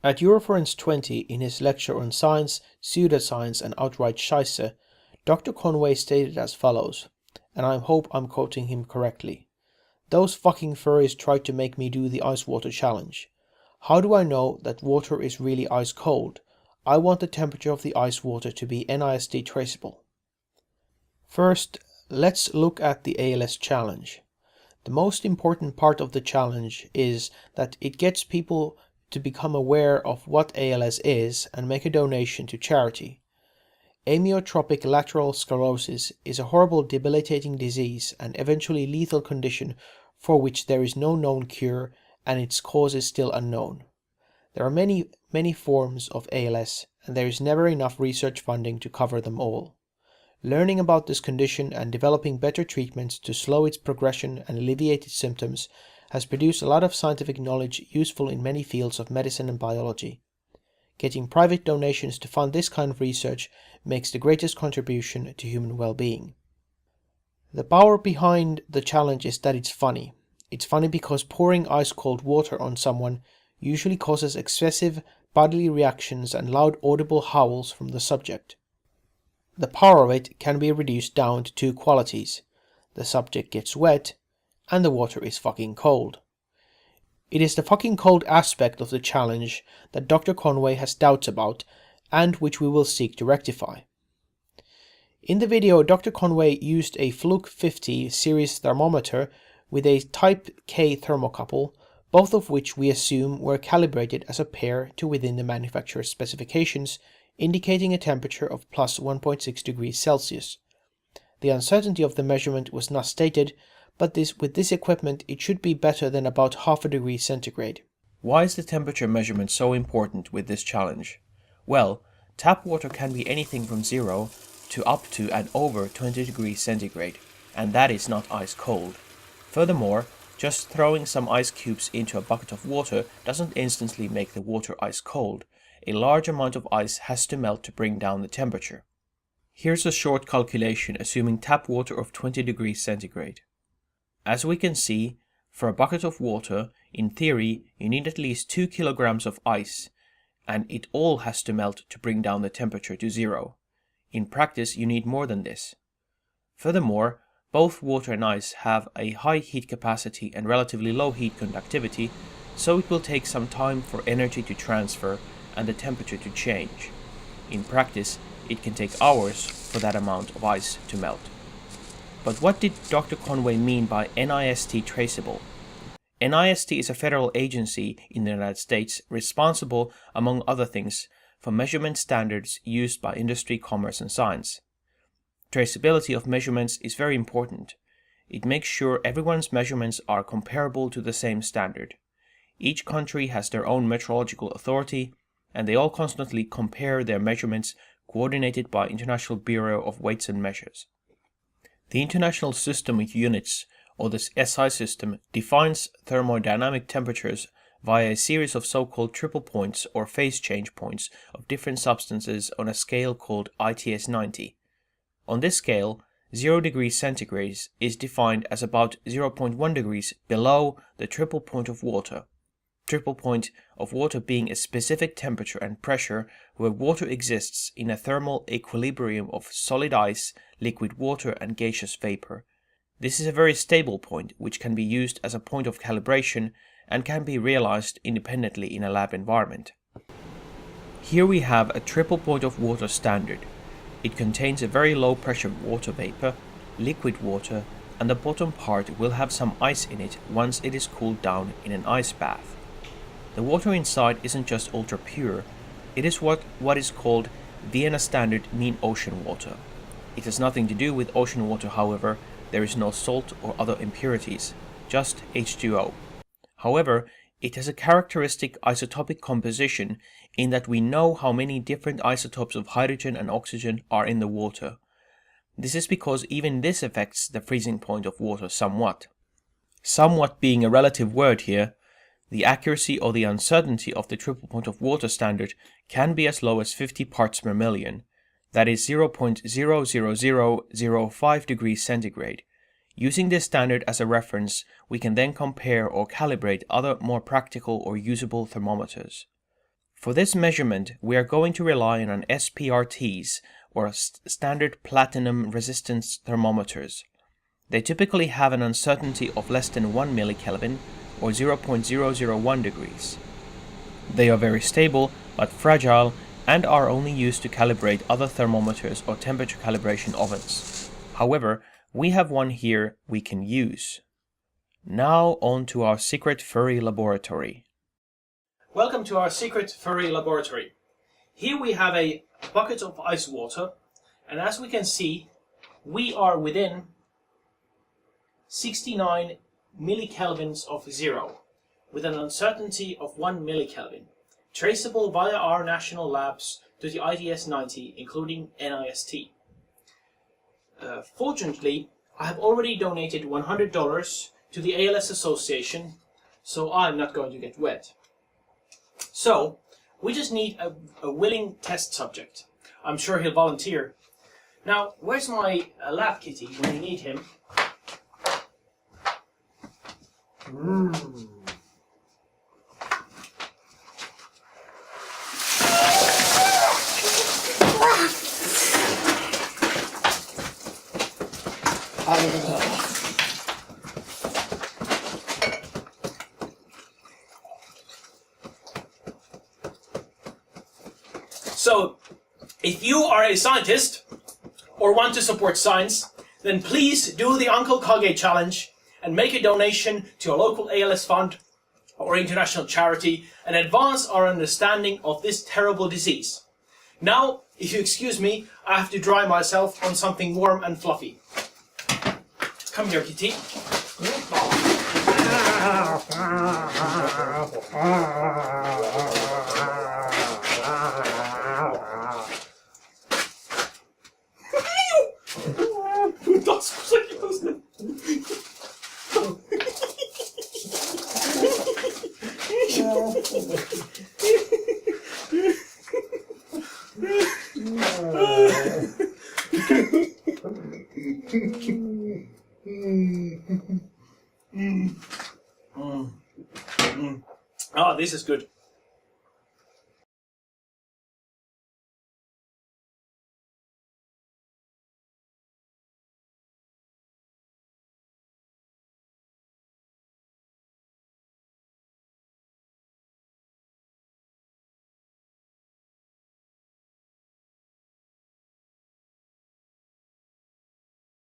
At Eurofluence 20, in his lecture on science, pseudoscience and outright scheisse, Dr. Conway stated as follows, and I hope I'm quoting him correctly. Those fucking furries tried to make me do the ice water challenge. How do I know that water is really ice cold? I want the temperature of the ice water to be NIST traceable. First, let's look at the ALS challenge. The most important part of the challenge is that it gets people to become aware of what ALS is and make a donation to charity. Amyotrophic lateral sclerosis is a horrible debilitating disease and eventually lethal condition for which there is no known cure and its cause is still unknown. There are many forms of ALS and there is never enough research funding to cover them all. Learning about this condition and developing better treatments to slow its progression and alleviate its symptoms has produced a lot of scientific knowledge useful in many fields of medicine and biology. Getting private donations to fund this kind of research makes the greatest contribution to human well-being. The power behind the challenge is that it's funny. It's funny because pouring ice-cold water on someone usually causes excessive bodily reactions and loud audible howls from the subject. The power of it can be reduced down to two qualities. The subject gets wet, and the water is fucking cold. It is the fucking cold aspect of the challenge that Dr. Conway has doubts about, and which we will seek to rectify. In the video, Dr. Conway used a Fluke 50 series thermometer with a Type K thermocouple, both of which we assume were calibrated as a pair to within the manufacturer's specifications, indicating a temperature of plus 1.6 degrees Celsius. The uncertainty of the measurement was not stated, but with this equipment it should be better than about half a degree centigrade. Why is the temperature measurement so important with this challenge? Well, tap water can be anything from 0 to up to and over 20 degrees centigrade, and that is not ice cold. Furthermore, just throwing some ice cubes into a bucket of water doesn't instantly make the water ice cold. A large amount of ice has to melt to bring down the temperature. Here's a short calculation assuming tap water of 20 degrees centigrade. As we can see, for a bucket of water, in theory, you need at least 2 kilograms of ice, and it all has to melt to bring down the temperature to 0. In practice, you need more than this. Furthermore, both water and ice have a high heat capacity and relatively low heat conductivity, so it will take some time for energy to transfer and the temperature to change. In practice, it can take hours for that amount of ice to melt. But what did Dr. Conway mean by NIST Traceable? NIST is a federal agency in the United States responsible, among other things, for measurement standards used by industry, commerce, and science. Traceability of measurements is very important. It makes sure everyone's measurements are comparable to the same standard. Each country has their own metrological authority, and they all constantly compare their measurements coordinated by International Bureau of Weights and Measures. The International System of Units, or the SI system, defines thermodynamic temperatures via a series of so-called triple points or phase change points of different substances on a scale called ITS 90. On this scale, 0 degrees centigrade is defined as about 0.1 degrees below the triple point of water. Triple point of water being a specific temperature and pressure where water exists in a thermal equilibrium of solid ice, liquid water, and gaseous vapor. This is a very stable point which can be used as a point of calibration and can be realized independently in a lab environment. Here we have a triple point of water standard. It contains a very low pressure water vapor, liquid water, and the bottom part will have some ice in it once it is cooled down in an ice bath. The water inside isn't just ultra pure, it is what is called Vienna Standard mean ocean water. It has nothing to do with ocean water, however. There is no salt or other impurities, just H2O. However, it has a characteristic isotopic composition in that we know how many different isotopes of hydrogen and oxygen are in the water. This is because even this affects the freezing point of water somewhat. Somewhat being a relative word here, the accuracy or the uncertainty of the triple point of water standard can be as low as 50 parts per million, that is 0.00005 degrees centigrade. Using this standard as a reference, we can then compare or calibrate other more practical or usable thermometers. For this measurement, we are going to rely on SPRTs, or standard platinum resistance thermometers. They typically have an uncertainty of less than 1 millikelvin, or 0.001 degrees. They are very stable, but fragile, and are only used to calibrate other thermometers or temperature calibration ovens. However, we have one here we can use. Now on to our secret furry laboratory. Welcome to our secret furry laboratory. Here we have a bucket of ice water, and as we can see, we are within 69 millikelvins of zero, with an uncertainty of 1 millikelvin, traceable via our national labs to the IDS 90, including NIST. Fortunately, I have already donated $100 to the ALS Association, so I'm not going to get wet. So, we just need a willing test subject. I'm sure he'll volunteer. Now, where's my lab kitty when you need him? So, if you are a scientist or want to support science, then please do the Uncle Kage challenge and make a donation to a local ALS fund or international charity and advance our understanding of this terrible disease. Now, if you excuse me, I have to dry myself on something warm and fluffy. Come here, kitty. Oh, this is good.